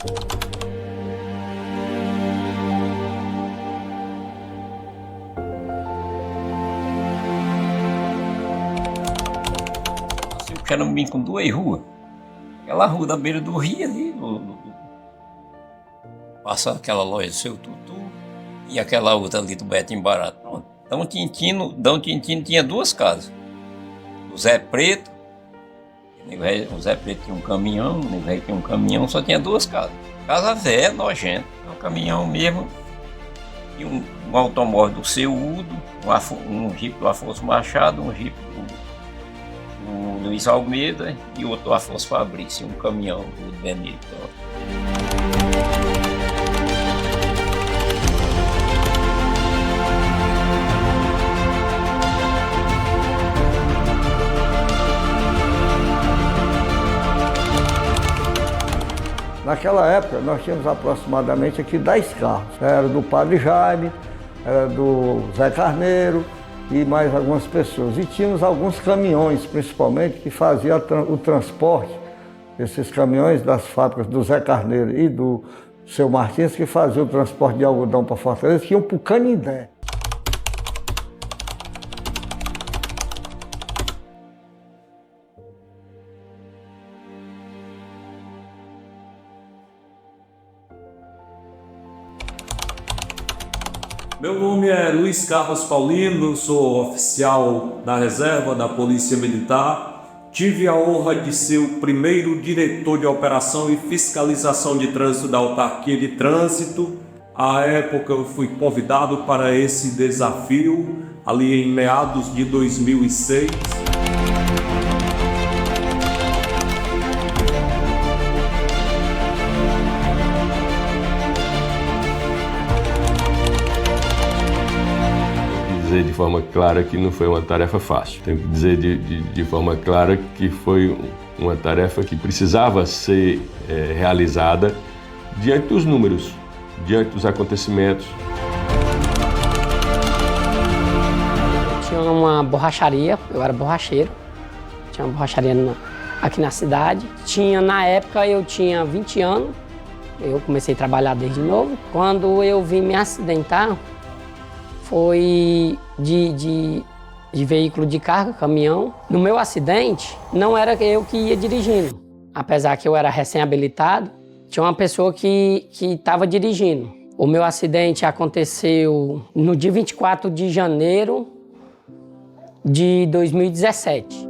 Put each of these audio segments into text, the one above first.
Assim, o Querambim com duas ruas. Aquela rua da beira do rio ali, passa aquela loja do Seu Tutu e aquela outra ali do Betim Barato. Pronto. Dom Tintino tinha duas casas. O Zé Preto, o Zé Preto tinha um caminhão, o Nego Velho tinha um caminhão, só tinha duas casas. Casa velha, nojenta. O caminhão mesmo, e um automóvel do Seu Udo, um Jeep do Afonso Machado, um Jeep do Luiz Almeida e outro do Afonso Fabrício, um caminhão do Benito. Naquela época, nós tínhamos aproximadamente aqui 10 carros. Era do Padre Jaime, era do Zé Carneiro e mais algumas pessoas. E tínhamos alguns caminhões, principalmente, que faziam o transporte, esses caminhões das fábricas do Zé Carneiro e do Seu Martins, que faziam o transporte de algodão para Fortaleza, que iam para o Canindé. Meu nome é Luiz Carlos Paulino, sou oficial da reserva da Polícia Militar. Tive a honra de ser o primeiro diretor de operação e fiscalização de trânsito da autarquia de trânsito. À época eu fui convidado para esse desafio, ali em meados de 2006. Dizer de forma clara que não foi uma tarefa fácil. Tenho que dizer de forma clara que foi uma tarefa que precisava ser realizada diante dos números, diante dos acontecimentos. Eu tinha uma borracharia, eu era borracheiro, tinha uma borracharia aqui na cidade. Na época eu tinha 20 anos, eu comecei a trabalhar desde novo. Quando eu vim me acidentar, foi de veículo de carga, caminhão. No meu acidente, não era eu que ia dirigindo. Apesar que eu era recém-habilitado, tinha uma pessoa que estava dirigindo. O meu acidente aconteceu no dia 24 de janeiro de 2017.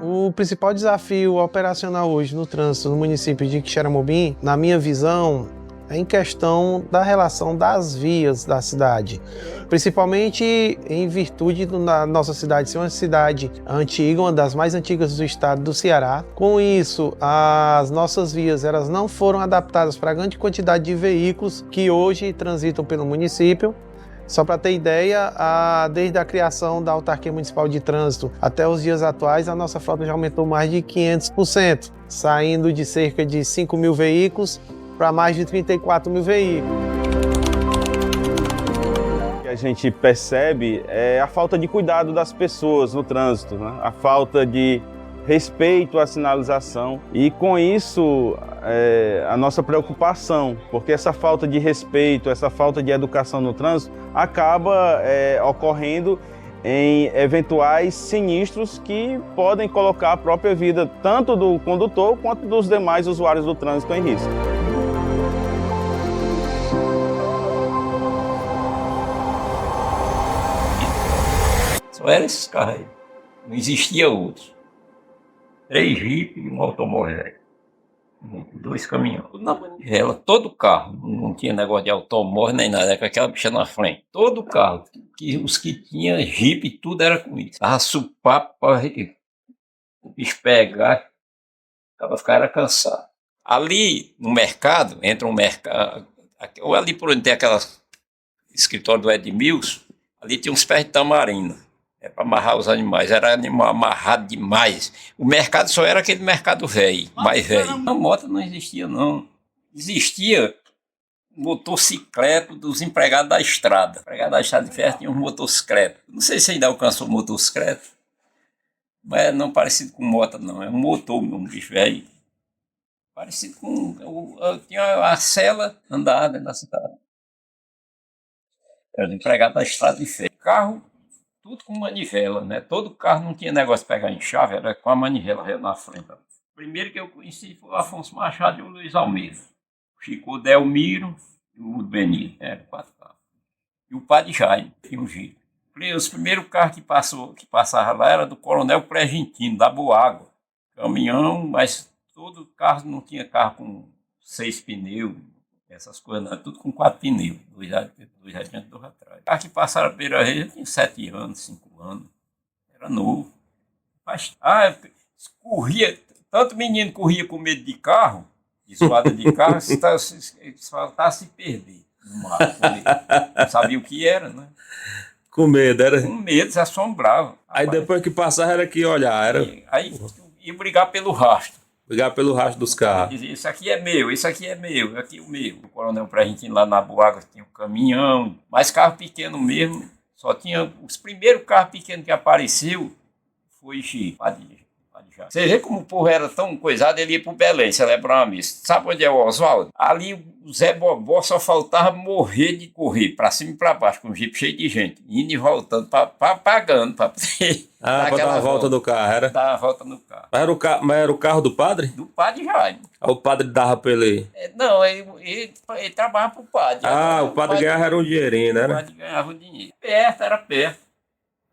O principal desafio operacional hoje no trânsito no município de Quixeramobim, na minha visão, é em questão da relação das vias da cidade, principalmente em virtude da nossa cidade ser uma cidade antiga, uma das mais antigas do estado do Ceará. Com isso, as nossas vias elas não foram adaptadas para a grande quantidade de veículos que hoje transitam pelo município. Só para ter ideia, desde a criação da Autarquia Municipal de Trânsito até os dias atuais, a nossa frota já aumentou mais de 500%, saindo de cerca de 5 mil veículos para mais de 34 mil veículos. O que a gente percebe é a falta de cuidado das pessoas no trânsito, né? A falta de respeito à sinalização e com isso a nossa preocupação, porque essa falta de respeito, essa falta de educação no trânsito acaba ocorrendo em eventuais sinistros que podem colocar a própria vida tanto do condutor quanto dos demais usuários do trânsito em risco. Só eram esses carros aí. Não existia outros. 3 jipes e um automóvel. 2 caminhões. Tudo na manivela, todo carro. Não tinha negócio de automóvel nem nada, era com aquela bicha na frente. Todo carro. Os que tinham jipe, tudo era com isso. Tava supapo para o bicho pegar, acaba ficar era cansado. Ali no mercado, entra um mercado, ou ali por onde tem aquela escritório do Edmilson, ali tinha uns pés de tamarina. É para amarrar os animais, era animal amarrado demais. O mercado só era aquele mercado velho, mais velho. A moto não existia, não. Existia motocicleta dos empregados da estrada. Empregado da estrada de ferro tinha um motocicleta. Não sei se ainda alcançou motocicleta, mas não é parecido com moto, não. É um motor, um bicho velho. Parecido com... tinha a cela andada na cidade. Era empregado da estrada de ferro. Carro, tudo com manivela, né? Todo carro não tinha negócio de pegar em chave, era com a manivela na frente. O primeiro que eu conheci foi o Afonso Machado e o Luiz Almeida. O Chico Delmiro e o Benito, eram 4 carros. E o Padre Jaime, e o Gito. Os primeiros carros que passavam lá era do Coronel Pregentino, da Boágua. Caminhão, mas todo carro não tinha carro com 6 pneus, essas coisas, não, tudo com 4 pneus, dois adiante e 2 atrás. O carro que passaram a Beira-Rio tinha 7 anos, 5 anos, era novo. Mas, corria, tanto menino corria com medo de carro, de suada de carro, faltava se perder no mar. Não sabia o que era, né? Com medo, era? Com medo, se assombrava. Aí depois que passava era que olhar, era... Aí ia brigar pelo rastro. Brigar pelo rastro dos carros. Dizia, isso aqui é meu, isso aqui é meu, aqui é o meu. O Coronel Pregentino lá na Boágua tinha um caminhão, mas carro pequeno mesmo, só tinha... Os primeiros carros pequenos que apareceu foi Chico. Você vê como o povo era tão coisado, ele ia pro Belém celebrar uma missa. Sabe onde é o Oswaldo? Ali o Zé Bobó só faltava morrer de correr pra cima e pra baixo, com um jipe cheio de gente, indo e voltando, pagando pra poder dar aquela volta do carro, era? Dar a volta no carro. Mas era o carro do padre? Do Padre Jaime. Aí o padre dava pra ele? Não, ele trabalhava pro padre. O padre ganhava era um dinheirinho, né? O padre ganhava um dinheiro. Era perto.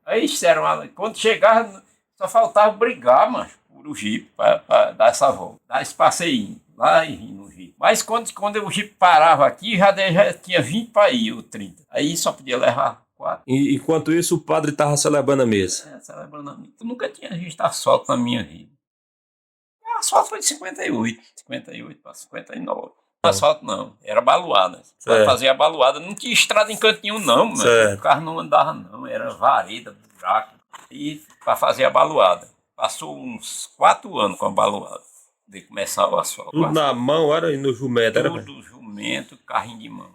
Aí disseram, quando chegava, só faltava brigar, macho, por o jipe, para dar essa volta, dar esse passeio lá e vir no jipe. Mas quando o jipe parava aqui, já tinha 20 para ir, ou 30. Aí só podia levar 4. E enquanto isso, o padre estava celebrando a missa? Celebrando a missa. Eu nunca tinha visto asfalto na minha vida. O asfalto foi de 58 para 59. Asfalto não, era baluada. Para fazer a baluada, não tinha estrada em cantinho não, mano. O carro não andava não, era vareda, buraco. E para fazer a baluada. Passou uns 4 anos com a baluada, de começar o asfalto. Tudo na mão, era no jumento? Tudo jumento, carrinho de mão.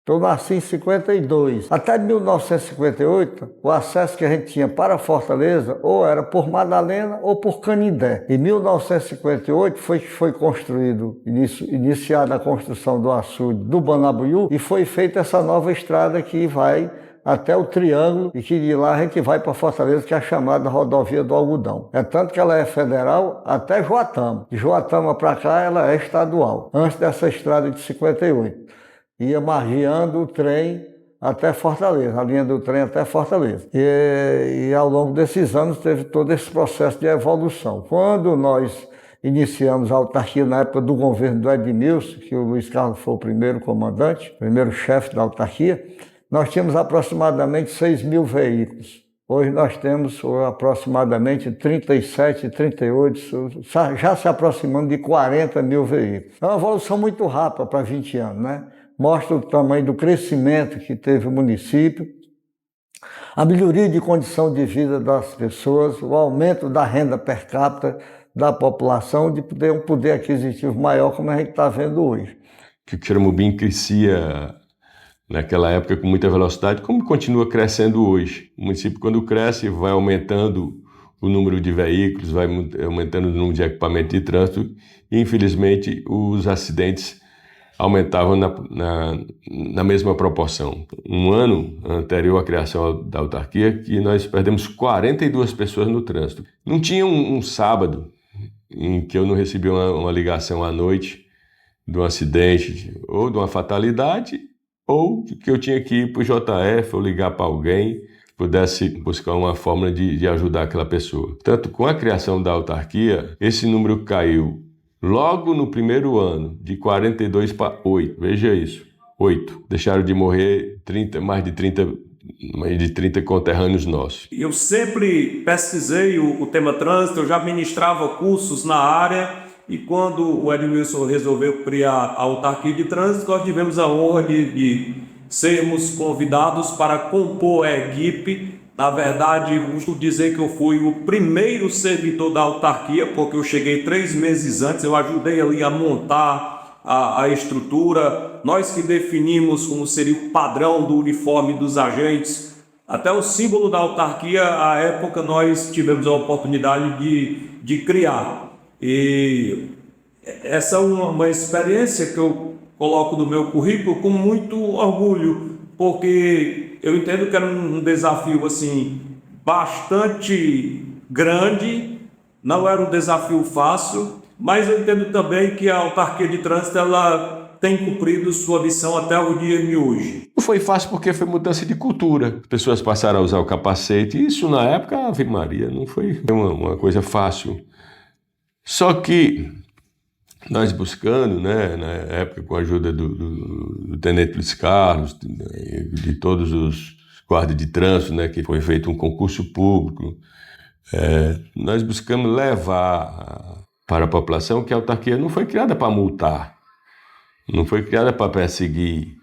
Eu nasci em 52. Até 1958, o acesso que a gente tinha para Fortaleza ou era por Madalena ou por Canindé. Em 1958 foi construído, iniciada a construção do açude do Banabuiú e foi feita essa nova estrada que vai até o Triângulo e que de lá a gente vai para Fortaleza, que é a chamada Rodovia do Algodão. É tanto que ela é federal até Joatama. De Joatama para cá ela é estadual. Antes dessa estrada de 58. Ia margeando o trem até Fortaleza, a linha do trem até Fortaleza. E ao longo desses anos teve todo esse processo de evolução. Quando nós iniciamos a autarquia na época do governo do Edmilson, que o Luiz Carlos foi o primeiro comandante, primeiro chefe da autarquia, nós tínhamos aproximadamente 6 mil veículos. Hoje nós temos aproximadamente 37, 38, já se aproximando de 40 mil veículos. É uma evolução muito rápida para 20 anos, né? Mostra o tamanho do crescimento que teve o município, a melhoria de condição de vida das pessoas, o aumento da renda per capita da população, de um poder aquisitivo maior, como a gente está vendo hoje. Que o Xeramobim crescia naquela época com muita velocidade, como continua crescendo hoje. O município, quando cresce, vai aumentando o número de veículos, vai aumentando o número de equipamento de trânsito e, infelizmente, os acidentes aumentavam na mesma proporção. Um ano anterior à criação da autarquia, que nós perdemos 42 pessoas no trânsito. Não tinha um sábado em que eu não recebia uma ligação à noite de um acidente ou de uma fatalidade, ou que eu tinha que ir para o JF ou ligar para alguém que pudesse buscar uma forma de ajudar aquela pessoa. Tanto com a criação da autarquia, esse número caiu logo no primeiro ano, de 42 para 8. Veja isso, 8. Deixaram de morrer mais de 30 conterrâneos nossos. Eu sempre pesquisei o tema trânsito, eu já ministrava cursos na área, e quando o Edmilson resolveu criar a autarquia de trânsito, nós tivemos a honra de sermos convidados para compor a equipe. Na verdade, vou dizer que eu fui o primeiro servidor da autarquia, porque eu cheguei 3 meses antes, eu ajudei ali a montar a estrutura, nós que definimos como seria o padrão do uniforme dos agentes, até o símbolo da autarquia, à época nós tivemos a oportunidade de criar. E Essa é uma experiência que eu coloco no meu currículo com muito orgulho, porque eu entendo que era um desafio assim bastante grande, não era um desafio fácil, mas eu entendo também que a autarquia de trânsito ela tem cumprido sua missão até o dia de hoje. Não foi fácil porque foi mudança de cultura. As pessoas passaram a usar o capacete. Isso na época, Ave Maria, não foi uma coisa fácil. Só que nós buscando, né, na época com a ajuda do Tenente Luiz Carlos, de todos os guardas de trânsito, né, que foi feito um concurso público, nós buscamos levar para a população que a autarquia não foi criada para multar, não foi criada para perseguir,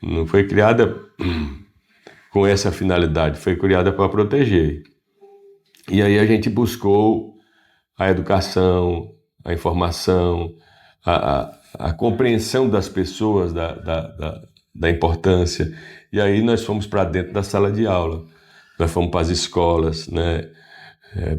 não foi criada com essa finalidade, foi criada para proteger. E aí a gente buscou a educação, a informação, a compreensão das pessoas da importância. E aí nós fomos para dentro da sala de aula, nós fomos para as escolas, né?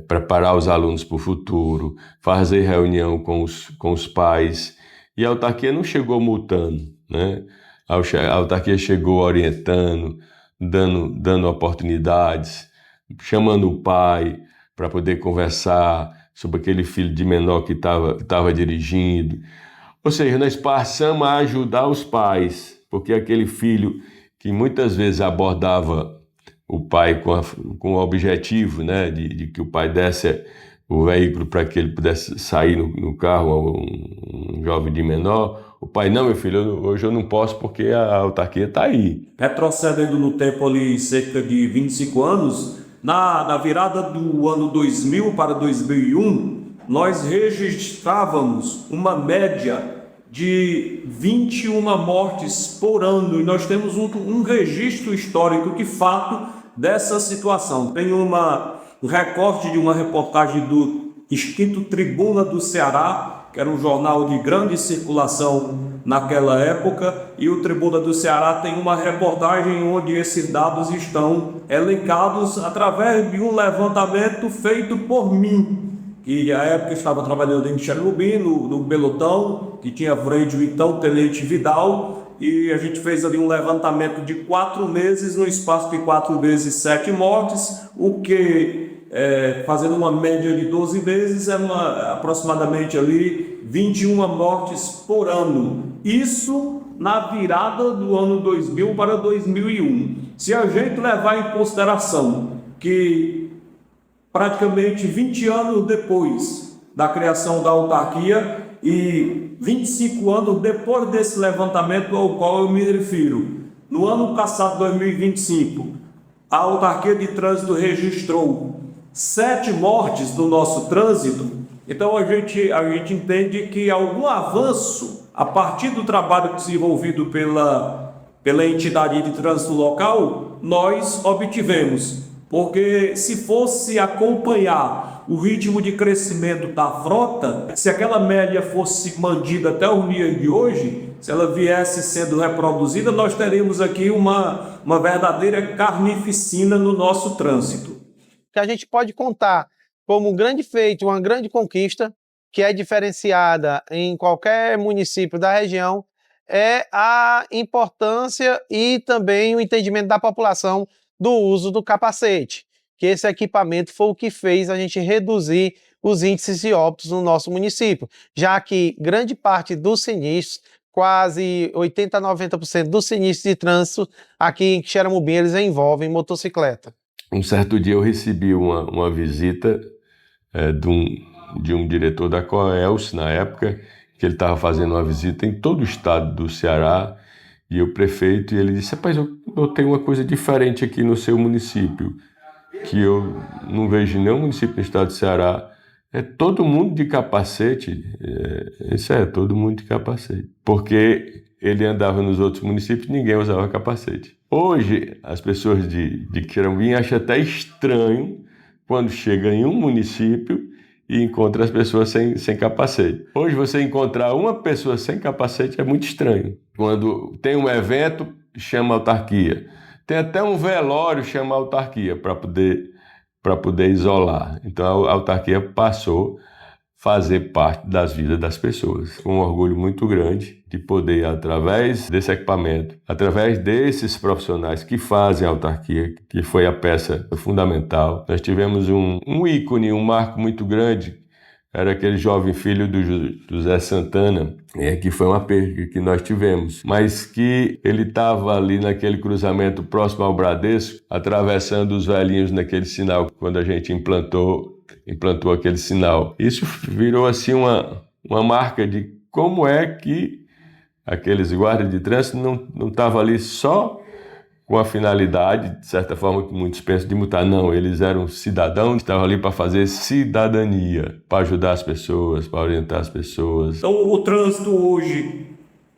Preparar os alunos para o futuro, fazer reunião com os pais. E a autarquia não chegou multando, né? A autarquia chegou orientando, dando oportunidades, chamando o pai para poder conversar sobre aquele filho de menor que estava dirigindo. Ou seja, nós passamos a ajudar os pais, porque aquele filho que muitas vezes abordava o pai com o objetivo, né, de que o pai desse o veículo para que ele pudesse sair no carro, um jovem de menor. O pai, não, meu filho, hoje eu não posso porque a autarquia está aí. Retrocedendo no tempo ali cerca de 25 anos, na virada do ano 2000 para 2001, nós registrávamos uma média de 21 mortes por ano, e nós temos um registro histórico de fato dessa situação. Tem um recorte de uma reportagem do extinto Tribuna do Ceará, que era um jornal de grande circulação naquela época, e o Tribuna do Ceará tem uma reportagem onde esses dados estão elencados através de um levantamento feito por mim, que à época estava trabalhando em Xerubim, no pelotão, que tinha frente o então Tenente Vidal, e a gente fez ali um levantamento de 4 meses, no espaço de 4 meses, 7 mortes, o que, fazendo uma média de 12 meses, é aproximadamente ali 21 mortes por ano. Isso na virada do ano 2000 para 2001. Se a gente levar em consideração que praticamente 20 anos depois da criação da autarquia e 25 anos depois desse levantamento ao qual eu me refiro, no ano passado, 2025, a autarquia de trânsito registrou 7 mortes no nosso trânsito. Então a gente entende que algum avanço a partir do trabalho desenvolvido pela entidade de trânsito local nós obtivemos. Porque se fosse acompanhar o ritmo de crescimento da frota, se aquela média fosse mantida até o dia de hoje, se ela viesse sendo reproduzida, nós teríamos aqui uma verdadeira carnificina no nosso trânsito. Que a gente pode contar como um grande feito, uma grande conquista, que é diferenciada em qualquer município da região, é a importância e também o entendimento da população do uso do capacete, que esse equipamento foi o que fez a gente reduzir os índices de óbitos no nosso município, já que grande parte dos sinistros, quase 80% a 90% dos sinistros de trânsito aqui em Xeramobim, eles envolvem motocicleta. Um certo dia eu recebi uma visita de um diretor da Coelce, na época, que ele estava fazendo uma visita em todo o estado do Ceará, e o prefeito, e ele disse, rapaz, eu notei uma coisa diferente aqui no seu município, que eu não vejo em nenhum município do estado do Ceará. É todo mundo de capacete, todo mundo de capacete. Porque ele andava nos outros municípios e ninguém usava capacete. Hoje, as pessoas de Xeramobim acham até estranho quando chega em um município e encontra as pessoas sem capacete. Hoje, você encontrar uma pessoa sem capacete é muito estranho. Quando tem um evento, chama a autarquia. Tem até um velório, chama a autarquia para poder isolar. Então, a autarquia passou fazer parte das vidas das pessoas. Com um orgulho muito grande de poder, através desse equipamento, através desses profissionais que fazem a autarquia, que foi a peça fundamental. Nós tivemos um ícone, um marco muito grande. Era aquele jovem filho do José Santana, que foi uma perda que nós tivemos, mas que ele estava ali naquele cruzamento próximo ao Bradesco, atravessando os velhinhos naquele sinal, quando a gente implantou aquele sinal. Isso virou assim uma marca de como é que aqueles guardas de trânsito não estavam ali só com a finalidade, de certa forma, que muitos pensam, de multar. Não, eles eram cidadãos que estavam ali para fazer cidadania, para ajudar as pessoas, para orientar as pessoas. Então, o trânsito hoje,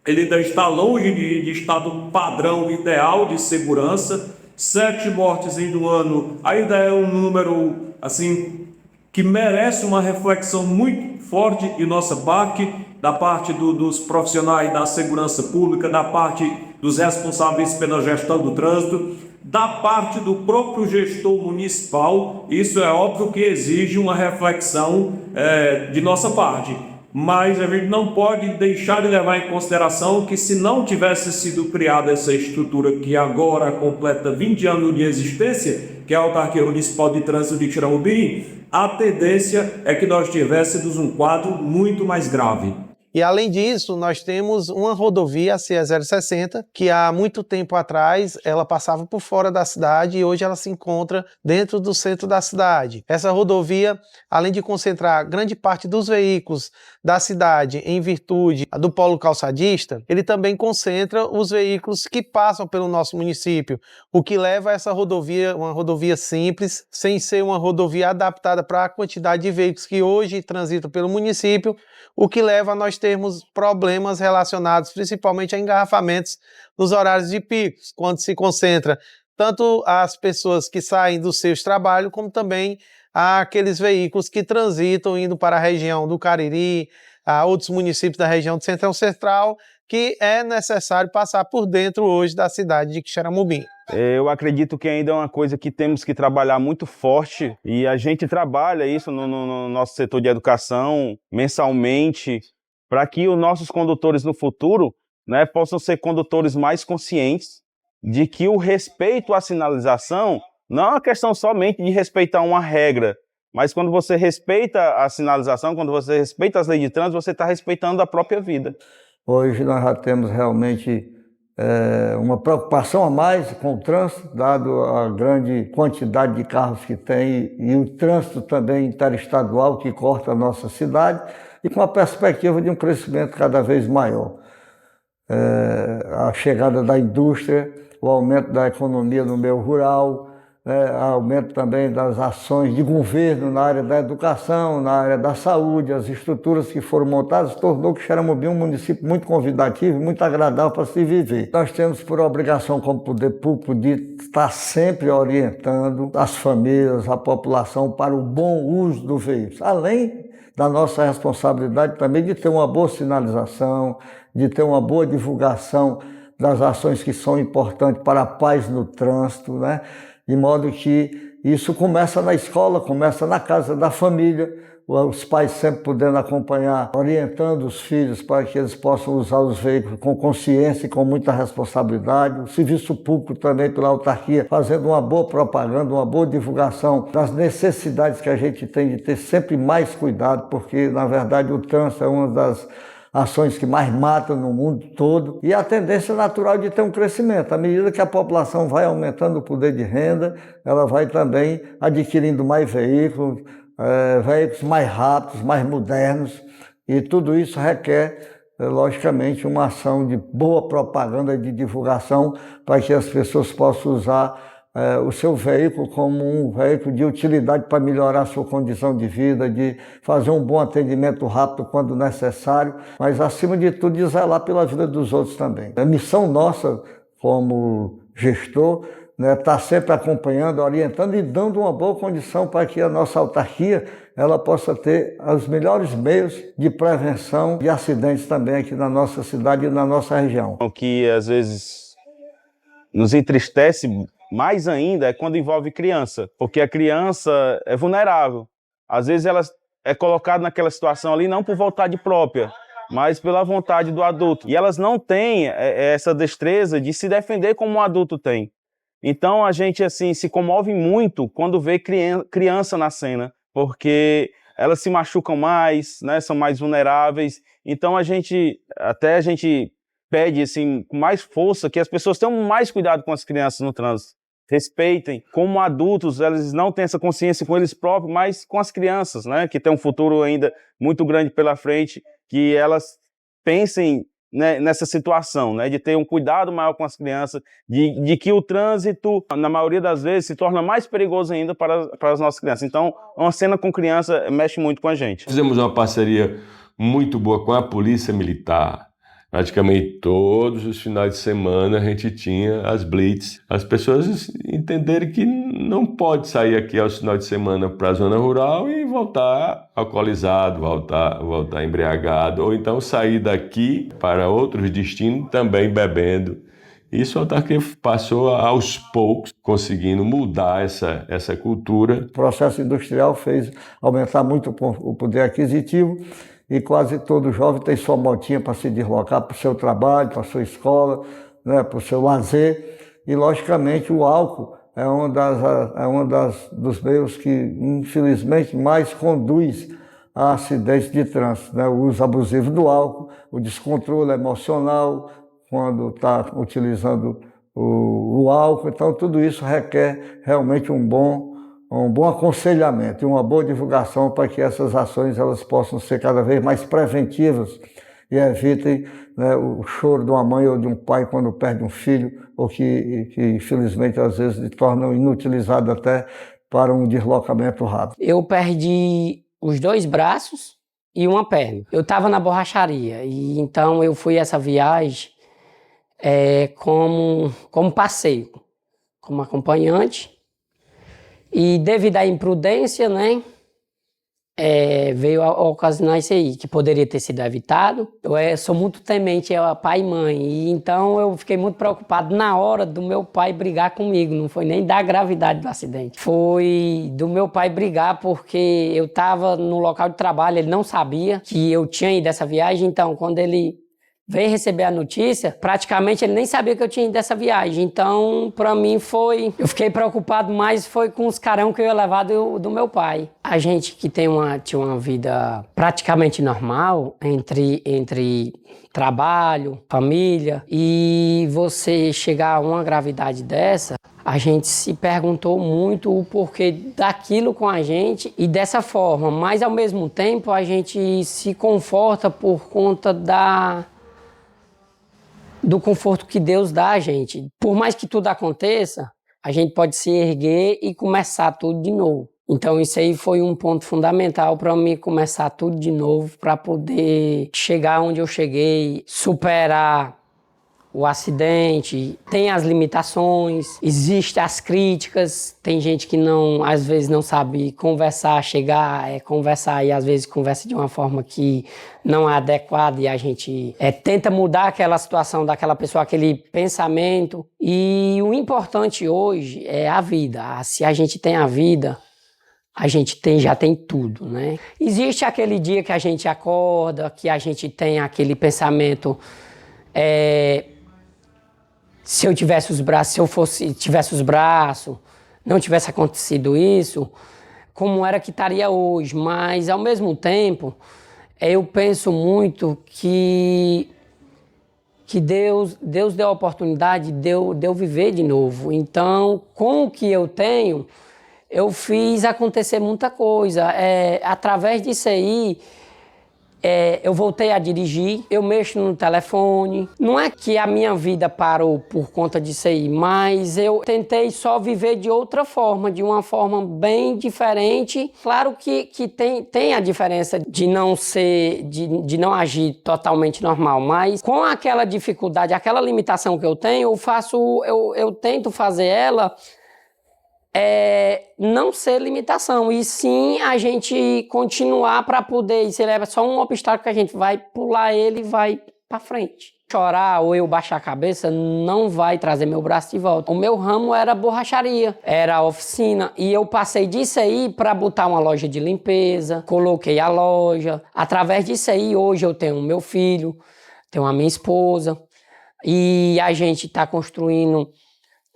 ele ainda está longe de estar no padrão ideal de segurança. 7 mortes em um ano ainda é um número, assim, que merece uma reflexão muito forte de nossa parte, da parte dos profissionais da segurança pública, da parte dos responsáveis pela gestão do trânsito, da parte do próprio gestor municipal. Isso é óbvio que exige uma reflexão de nossa parte, mas a gente não pode deixar de levar em consideração que, se não tivesse sido criada essa estrutura que agora completa 20 anos de existência, que é a Autarquia Municipal de Trânsito de Xiramubim, a tendência é que nós tivéssemos um quadro muito mais grave. E além disso, nós temos uma rodovia, a CE 060, que há muito tempo atrás ela passava por fora da cidade e hoje ela se encontra dentro do centro da cidade. Essa rodovia, além de concentrar grande parte dos veículos da cidade em virtude do polo calçadista, ele também concentra os veículos que passam pelo nosso município, o que leva a essa rodovia, uma rodovia simples, sem ser uma rodovia adaptada para a quantidade de veículos que hoje transitam pelo município, o que leva a nós termos problemas relacionados principalmente a engarrafamentos nos horários de picos, quando se concentra tanto as pessoas que saem dos seus trabalhos, como também aqueles veículos que transitam indo para a região do Cariri, a outros municípios da região do Centrão Central, que é necessário passar por dentro hoje da cidade de Quixeramobim. Eu acredito que ainda é uma coisa que temos que trabalhar muito forte, e a gente trabalha isso no nosso setor de educação mensalmente, para que os nossos condutores no futuro, né, possam ser condutores mais conscientes de que o respeito à sinalização não é uma questão somente de respeitar uma regra, mas quando você respeita a sinalização, quando você respeita as leis de trânsito, você está respeitando a própria vida. Hoje nós já temos realmente uma preocupação a mais com o trânsito, dado a grande quantidade de carros que tem e o trânsito também interestadual que corta a nossa cidade, e com a perspectiva de um crescimento cada vez maior. A chegada da indústria, o aumento da economia no meio rural, aumento também das ações de governo na área da educação, na área da saúde, as estruturas que foram montadas, tornou Quixeramobim um município muito convidativo e muito agradável para se viver. Nós temos por obrigação, como poder público, de estar sempre orientando as famílias, a população para o bom uso do veículo, além da nossa responsabilidade também de ter uma boa sinalização, de ter uma boa divulgação das ações que são importantes para a paz no trânsito, né? De modo que isso começa na escola, começa na casa da família, os pais sempre podendo acompanhar, orientando os filhos para que eles possam usar os veículos com consciência e com muita responsabilidade. O serviço público também pela autarquia, fazendo uma boa propaganda, uma boa divulgação das necessidades que a gente tem de ter sempre mais cuidado, porque, na verdade, o trânsito é uma das ações que mais matam no mundo todo, e a tendência natural de ter um crescimento. À medida que a população vai aumentando o poder de renda, ela vai também adquirindo mais veículos, veículos mais rápidos, mais modernos, e tudo isso requer, logicamente, uma ação de boa propaganda e de divulgação para que as pessoas possam usar o seu veículo como um veículo de utilidade para melhorar a sua condição de vida, de fazer um bom atendimento rápido quando necessário, mas acima de tudo de zelar pela vida dos outros também. A missão nossa como gestor, né, está sempre acompanhando, orientando e dando uma boa condição para que a nossa autarquia ela possa ter os melhores meios de prevenção de acidentes também aqui na nossa cidade e na nossa região. O que às vezes nos entristece mais ainda é quando envolve criança, porque a criança é vulnerável. Às vezes ela é colocado naquela situação ali não por vontade própria, mas pela vontade do adulto. E elas não têm essa destreza de se defender como um adulto tem. Então a gente assim se comove muito quando vê criança na cena, porque elas se machucam mais, né, são mais vulneráveis. Então a gente pede assim com mais força que as pessoas tenham mais cuidado com as crianças no trânsito. Respeitem. Como adultos, eles não têm essa consciência com eles próprios, mas com as crianças, né, que tem um futuro ainda muito grande pela frente, que elas pensem, né, nessa situação, né, de ter um cuidado maior com as crianças, de que o trânsito, na maioria das vezes, se torna mais perigoso ainda para as nossas crianças. Então, uma cena com criança mexe muito com a gente. Fizemos uma parceria muito boa com a Polícia Militar. Praticamente todos os finais de semana a gente tinha as blitz. As pessoas entenderem que não pode sair aqui aos finais de semana para a zona rural e voltar alcoolizado, voltar embriagado, ou então sair daqui para outros destinos também bebendo. Isso a autarquia passou aos poucos conseguindo mudar essa cultura. O processo industrial fez aumentar muito o poder aquisitivo, e quase todo jovem tem sua motinha para se deslocar para o seu trabalho, para a sua escola, né, para o seu lazer. E, logicamente, o álcool é dos meios que, infelizmente, mais conduz a acidentes de trânsito, né? O uso abusivo do álcool, o descontrole emocional, quando está utilizando o álcool. Então, tudo isso requer realmente um bom aconselhamento e uma boa divulgação para que essas ações elas possam ser cada vez mais preventivas e evitem, né, o choro de uma mãe ou de um pai quando perde um filho, ou que infelizmente às vezes se tornam inutilizados até para um deslocamento rápido. Eu perdi os 2 braços e uma perna. Eu estava na borracharia e então eu fui essa viagem como passeio, como acompanhante. E devido à imprudência, né, veio a ocasionar isso aí, que poderia ter sido evitado. Eu sou muito temente a pai e mãe, e então eu fiquei muito preocupado na hora do meu pai brigar comigo. Não foi nem da gravidade do acidente, foi do meu pai brigar porque eu estava no local de trabalho, ele não sabia que eu tinha ido dessa viagem, então quando ele veio receber a notícia, praticamente ele nem sabia que eu tinha ido dessa viagem. Então, para mim eu fiquei preocupado mais foi com os carão que eu ia levar do meu pai. A gente que tinha uma vida praticamente normal, entre trabalho, família, e você chegar a uma gravidade dessa, a gente se perguntou muito o porquê daquilo com a gente e dessa forma, mas ao mesmo tempo a gente se conforta por conta do conforto que Deus dá a gente. Por mais que tudo aconteça, a gente pode se erguer e começar tudo de novo. Então isso aí foi um ponto fundamental para mim começar tudo de novo, para poder chegar onde eu cheguei, superar o acidente. Tem as limitações, existem as críticas, tem gente que às vezes não sabe conversar, conversar e às vezes conversa de uma forma que não é adequada e a gente tenta mudar aquela situação daquela pessoa, aquele pensamento. E o importante hoje é a vida. Se a gente tem a vida, a gente já tem tudo, né? Existe aquele dia que a gente acorda, que a gente tem aquele pensamento, se eu tivesse os braços, tivesse os braços, não tivesse acontecido isso, como era que estaria hoje? Mas, ao mesmo tempo, eu penso muito que Deus deu a oportunidade de eu viver de novo. Então, com o que eu tenho, eu fiz acontecer muita coisa. Através disso aí, eu voltei a dirigir, eu mexo no telefone. Não é que a minha vida parou por conta disso aí, mas eu tentei só viver de outra forma, de uma forma bem diferente. Claro que tem a diferença de não ser, de não agir totalmente normal, mas com aquela dificuldade, aquela limitação que eu tenho, eu tento fazer ela não ser limitação, e sim a gente continuar para poder, se ele é só um obstáculo que a gente vai pular ele e vai para frente. Chorar ou eu baixar a cabeça não vai trazer meu braço de volta. O meu ramo era borracharia, era oficina, e eu passei disso aí para botar uma loja de limpeza, coloquei a loja. Através disso aí, hoje eu tenho meu filho, tenho a minha esposa, e a gente está construindo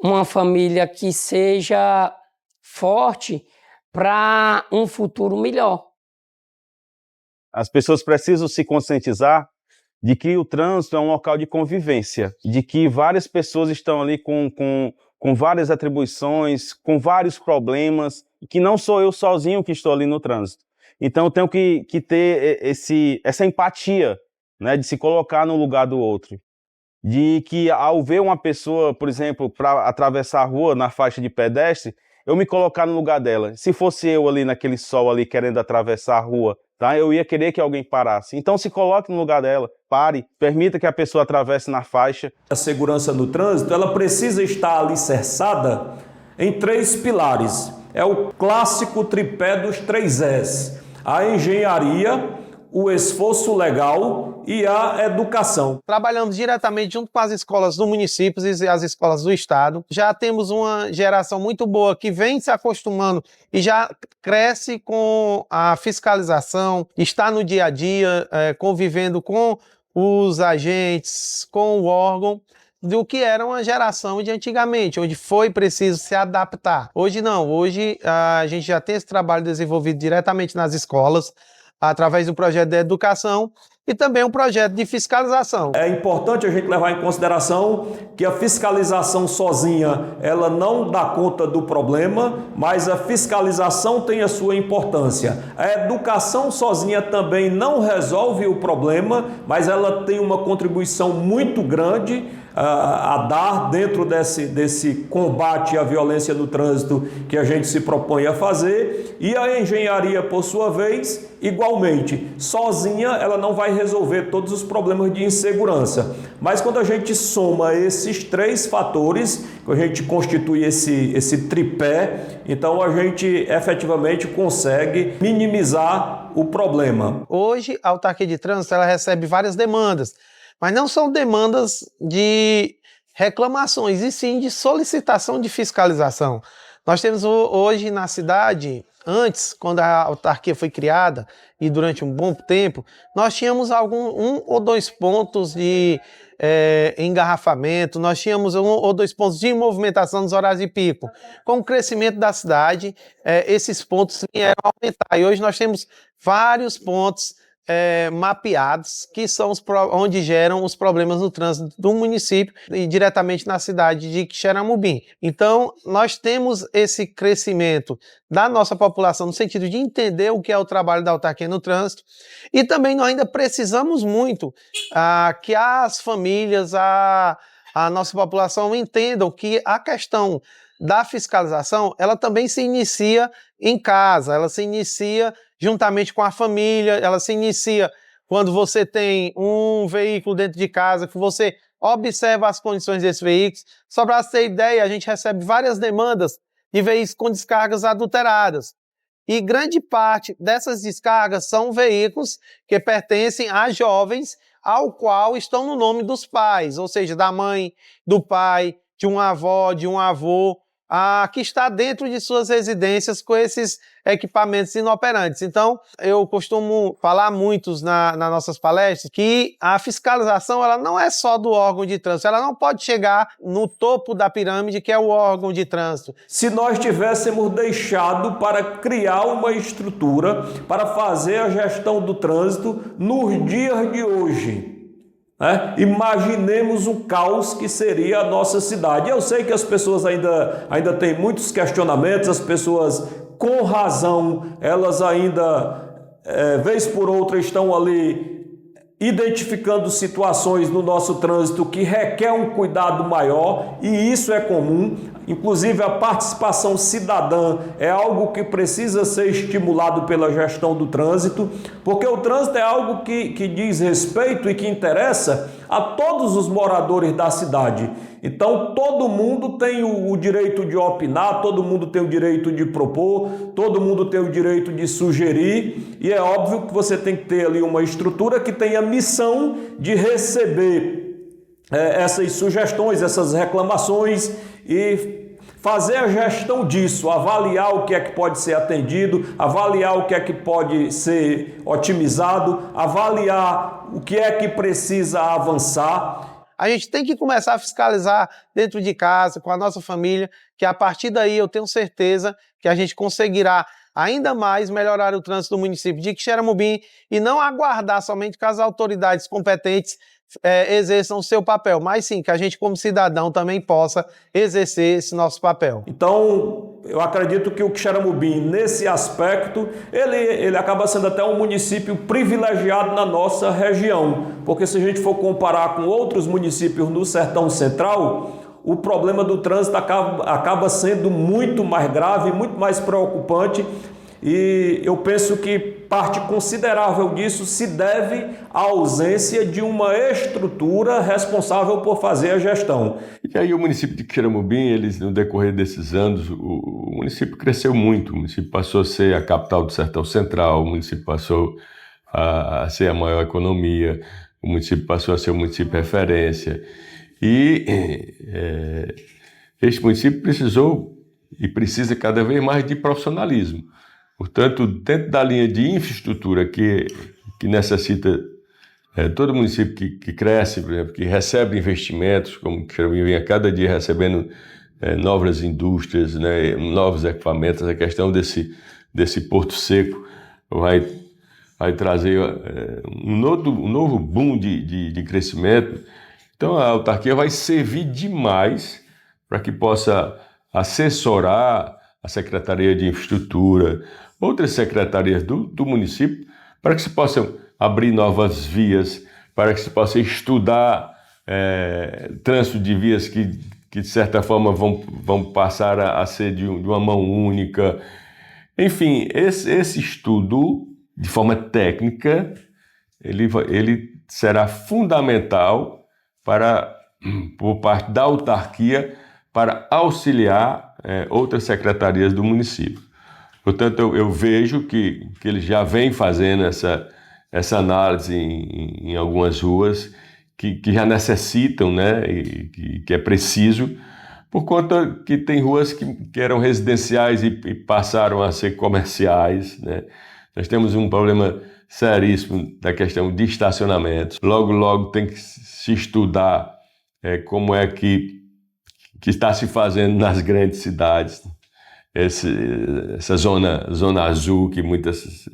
uma família que seja forte para um futuro melhor. As pessoas precisam se conscientizar de que o trânsito é um local de convivência, de que várias pessoas estão ali com várias atribuições, com vários problemas, que não sou eu sozinho que estou ali no trânsito. Então eu tenho que ter essa empatia, né, de se colocar no lugar do outro. De que ao ver uma pessoa, por exemplo, para atravessar a rua na faixa de pedestre, eu me colocar no lugar dela. Se fosse eu ali naquele sol ali querendo atravessar a rua, tá? Eu ia querer que alguém parasse. Então se coloque no lugar dela, pare, permita que a pessoa atravesse na faixa. A segurança no trânsito, ela precisa estar alicerçada em 3 pilares. É o clássico tripé dos 3 Es. A engenharia, o esforço legal e a educação. Trabalhamos diretamente junto com as escolas do município e as escolas do estado. Já temos uma geração muito boa que vem se acostumando e já cresce com a fiscalização, está no dia a dia, convivendo com os agentes, com o órgão, do que era uma geração de antigamente, onde foi preciso se adaptar. Hoje não, hoje a gente já tem esse trabalho desenvolvido diretamente nas escolas, através do projeto de educação e também um projeto de fiscalização. É importante a gente levar em consideração que a fiscalização sozinha, ela não dá conta do problema, mas a fiscalização tem a sua importância. A educação sozinha também não resolve o problema, mas ela tem uma contribuição muito grande a dar dentro desse combate à violência no trânsito que a gente se propõe a fazer. E a engenharia, por sua vez, igualmente, sozinha ela não vai resolver todos os problemas de insegurança. Mas quando a gente soma esses 3 fatores, que a gente constitui esse tripé, então a gente efetivamente consegue minimizar o problema. Hoje, a autarquia de trânsito ela recebe várias demandas, mas não são demandas de reclamações, e sim de solicitação de fiscalização. Nós temos hoje na cidade, antes, quando a autarquia foi criada, e durante um bom tempo, nós tínhamos 1 ou 2 pontos de engarrafamento, nós tínhamos 1 ou 2 pontos de movimentação nos horários de pico. Com o crescimento da cidade, esses pontos vieram a aumentar, e hoje nós temos vários pontos mapeados, que são onde geram os problemas no trânsito do município e diretamente na cidade de Quixeramobim. Então, nós temos esse crescimento da nossa população no sentido de entender o que é o trabalho da autarquia no trânsito, e também nós ainda precisamos muito que as famílias, a nossa população entendam que a questão da fiscalização, ela também se inicia em casa, ela se inicia juntamente com a família, ela se inicia quando você tem um veículo dentro de casa, que você observa as condições desse veículo. Só para você ter ideia, a gente recebe várias demandas de veículos com descargas adulteradas. E grande parte dessas descargas são veículos que pertencem a jovens ao qual estão no nome dos pais, ou seja, da mãe, do pai, de uma avó, de um avô, que está dentro de suas residências com esses equipamentos inoperantes. Então, eu costumo falar muitos nas nossas palestras que a fiscalização ela não é só do órgão de trânsito, ela não pode chegar no topo da pirâmide, que é o órgão de trânsito. Se nós tivéssemos deixado para criar uma estrutura para fazer a gestão do trânsito nos dias de hoje, imaginemos o caos que seria a nossa cidade. Eu sei que as pessoas ainda têm muitos questionamentos, as pessoas com razão, elas ainda, vez por outra, estão ali identificando situações no nosso trânsito que requer um cuidado maior, e isso é comum. Inclusive a participação cidadã é algo que precisa ser estimulado pela gestão do trânsito, porque o trânsito é algo que diz respeito e que interessa a todos os moradores da cidade. Então todo mundo tem o direito de opinar, todo mundo tem o direito de propor, todo mundo tem o direito de sugerir, e é óbvio que você tem que ter ali uma estrutura que tenha a missão de receber essas sugestões, essas reclamações e fazer a gestão disso, avaliar o que é que pode ser atendido, avaliar o que é que pode ser otimizado, avaliar o que é que precisa avançar. A gente tem que começar a fiscalizar dentro de casa, com a nossa família, que a partir daí eu tenho certeza que a gente conseguirá ainda mais melhorar o trânsito do município de Quixeramobim e não aguardar somente que as autoridades competentes exerçam o seu papel, mas sim que a gente como cidadão também possa exercer esse nosso papel. Então, eu acredito que o Quixeramobim, nesse aspecto, ele acaba sendo até um município privilegiado na nossa região, porque se a gente for comparar com outros municípios no Sertão Central, o problema do trânsito acaba sendo muito mais grave, muito mais preocupante, e eu penso que parte considerável disso se deve à ausência de uma estrutura responsável por fazer a gestão. E aí o município de Quixeramobim, no decorrer desses anos, o município cresceu muito, o município passou a ser a capital do Sertão Central, o município passou a ser a maior economia, o município passou a ser um município referência. E este município precisou e precisa cada vez mais de profissionalismo. Portanto, dentro da linha de infraestrutura que necessita todo município que cresce, por exemplo, que recebe investimentos, como que vem a cada dia recebendo novas indústrias, né, novos equipamentos, a questão desse Porto Seco vai trazer um novo boom de crescimento. Então, a autarquia vai servir demais para que possa assessorar a Secretaria de Infraestrutura, outras secretarias do município, para que se possam abrir novas vias, para que se possa estudar trânsito de vias que de certa forma vão passar a ser de uma mão única. Enfim, esse estudo, de forma técnica, ele será fundamental por parte da autarquia para auxiliar outras secretarias do município. Portanto, eu vejo que ele já vem fazendo essa análise em algumas ruas que já necessitam, né, e que é preciso, por conta que tem ruas que eram residenciais e passaram a ser comerciais, né? Nós temos um problema seríssimo da questão de estacionamentos. Logo tem que se estudar como é que está se fazendo nas grandes cidades, essa zona azul que muitas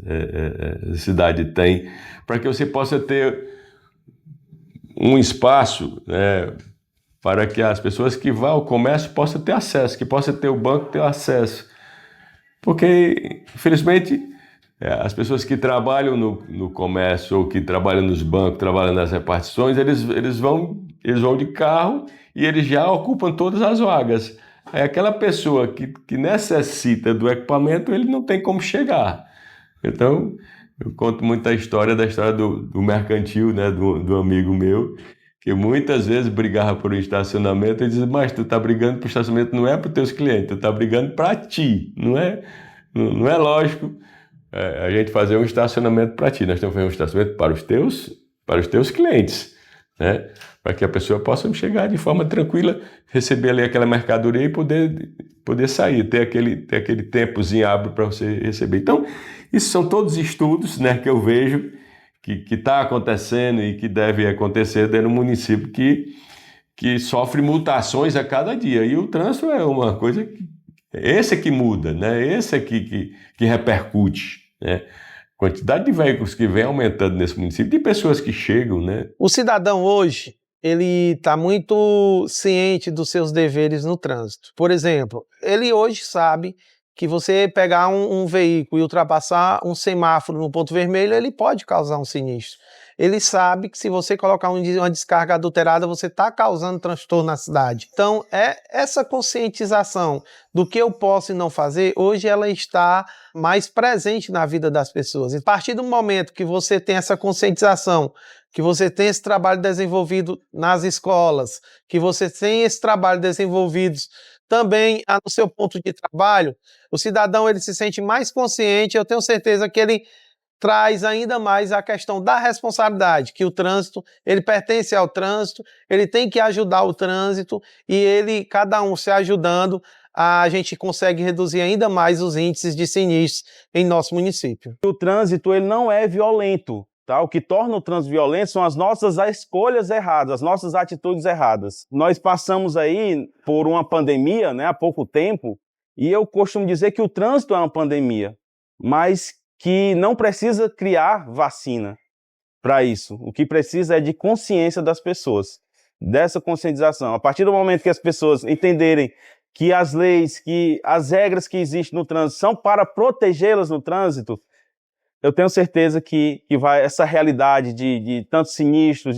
cidades têm, para que você possa ter um espaço, né, para que as pessoas que vão ao comércio possam ter acesso, que possa ter o banco ter acesso. Porque, infelizmente, as pessoas que trabalham no comércio ou que trabalham nos bancos, trabalham nas repartições, eles vão de carro e eles já ocupam todas as vagas. É aquela pessoa que necessita do equipamento, ele não tem como chegar. Então, eu conto muito da história do mercantil, né, do amigo meu, que muitas vezes brigava por um estacionamento e dizia, mas tu tá brigando por estacionamento não é para os teus clientes, tu tá brigando para ti, não é lógico a gente fazer um estacionamento para ti, nós temos que fazer um estacionamento para os teus clientes, né? Para que a pessoa possa chegar de forma tranquila, receber ali aquela mercadoria e poder sair, ter aquele tempozinho hábil para você receber. Então, isso são todos estudos, né, que eu vejo que está acontecendo e que deve acontecer dentro do município que sofre mutações a cada dia. E o trânsito é uma coisa esse é que muda, né? Esse é que repercute, né? Quantidade de veículos que vem aumentando nesse município, de pessoas que chegam, né? O cidadão hoje, ele está muito ciente dos seus deveres no trânsito. Por exemplo, ele hoje sabe que você pegar um veículo e ultrapassar um semáforo no ponto vermelho, ele pode causar um sinistro. Ele sabe que se você colocar uma descarga adulterada, você está causando transtorno na cidade. Então, essa conscientização do que eu posso e não fazer, hoje ela está mais presente na vida das pessoas. E a partir do momento que você tem essa conscientização, que você tem esse trabalho desenvolvido nas escolas, que você tem esse trabalho desenvolvido também no seu ponto de trabalho, o cidadão ele se sente mais consciente, eu tenho certeza que ele traz ainda mais a questão da responsabilidade, que o trânsito, ele pertence ao trânsito, ele tem que ajudar o trânsito e ele, cada um se ajudando, a gente consegue reduzir ainda mais os índices de sinistros em nosso município. O trânsito ele não é violento. Tá? O que torna o trânsito violento são as nossas escolhas erradas, as nossas atitudes erradas. Nós passamos aí por uma pandemia, né, há pouco tempo, e eu costumo dizer que o trânsito é uma pandemia, mas que não precisa criar vacina para isso. O que precisa é de consciência das pessoas, dessa conscientização. A partir do momento que as pessoas entenderem que as leis, que as regras que existem no trânsito são para protegê-las no trânsito, eu tenho certeza que essa realidade de tantos sinistros,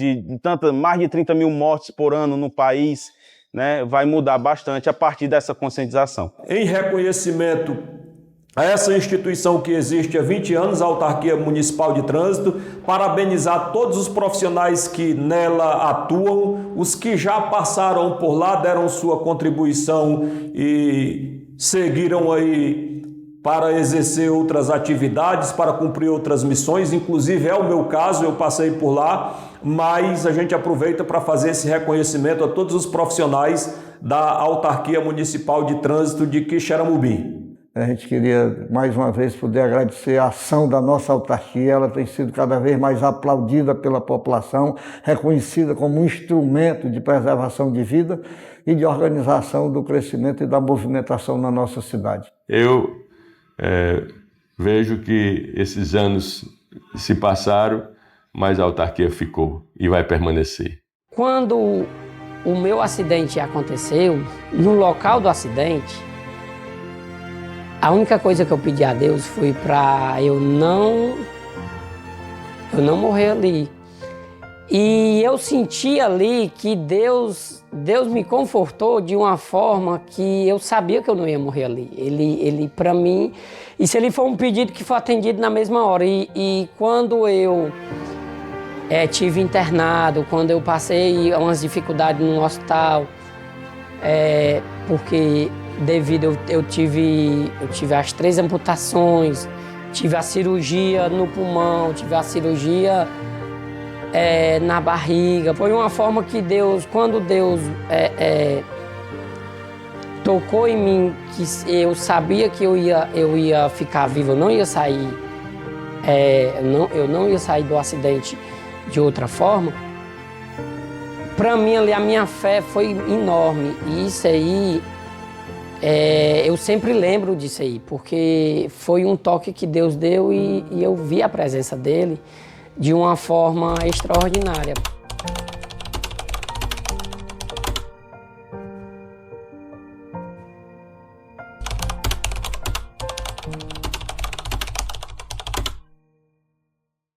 mais de 30 mil mortes por ano no país, né, vai mudar bastante a partir dessa conscientização. Em reconhecimento a essa instituição que existe há 20 anos, a Autarquia Municipal de Trânsito, parabenizar todos os profissionais que nela atuam, os que já passaram por lá, deram sua contribuição e seguiram aí para exercer outras atividades, para cumprir outras missões, inclusive é o meu caso, eu passei por lá, mas a gente aproveita para fazer esse reconhecimento a todos os profissionais da Autarquia Municipal de Trânsito de Quixeramobim. A gente queria, mais uma vez, poder agradecer a ação da nossa autarquia. Ela tem sido cada vez mais aplaudida pela população, reconhecida como um instrumento de preservação de vida e de organização do crescimento e da movimentação na nossa cidade. Eu vejo que esses anos se passaram, mas a autarquia ficou e vai permanecer. Quando o meu acidente aconteceu, no local do acidente, a única coisa que eu pedi a Deus foi para eu não morrer ali. E eu senti ali que Deus me confortou de uma forma que eu sabia que eu não ia morrer ali. Ele para mim, e se ele for um pedido que for atendido na mesma hora. E quando eu tive internado, quando eu passei umas dificuldades no hospital, porque devido eu tive as 3 amputações, tive a cirurgia no pulmão, tive a cirurgia na barriga. Foi uma forma que Deus, quando Deus tocou em mim, que eu sabia que eu ia ficar vivo, eu não ia sair, eu não ia sair do acidente de outra forma. Para mim ali a minha fé foi enorme e isso aí eu sempre lembro disso aí, porque foi um toque que Deus deu e eu vi a presença dele de uma forma extraordinária.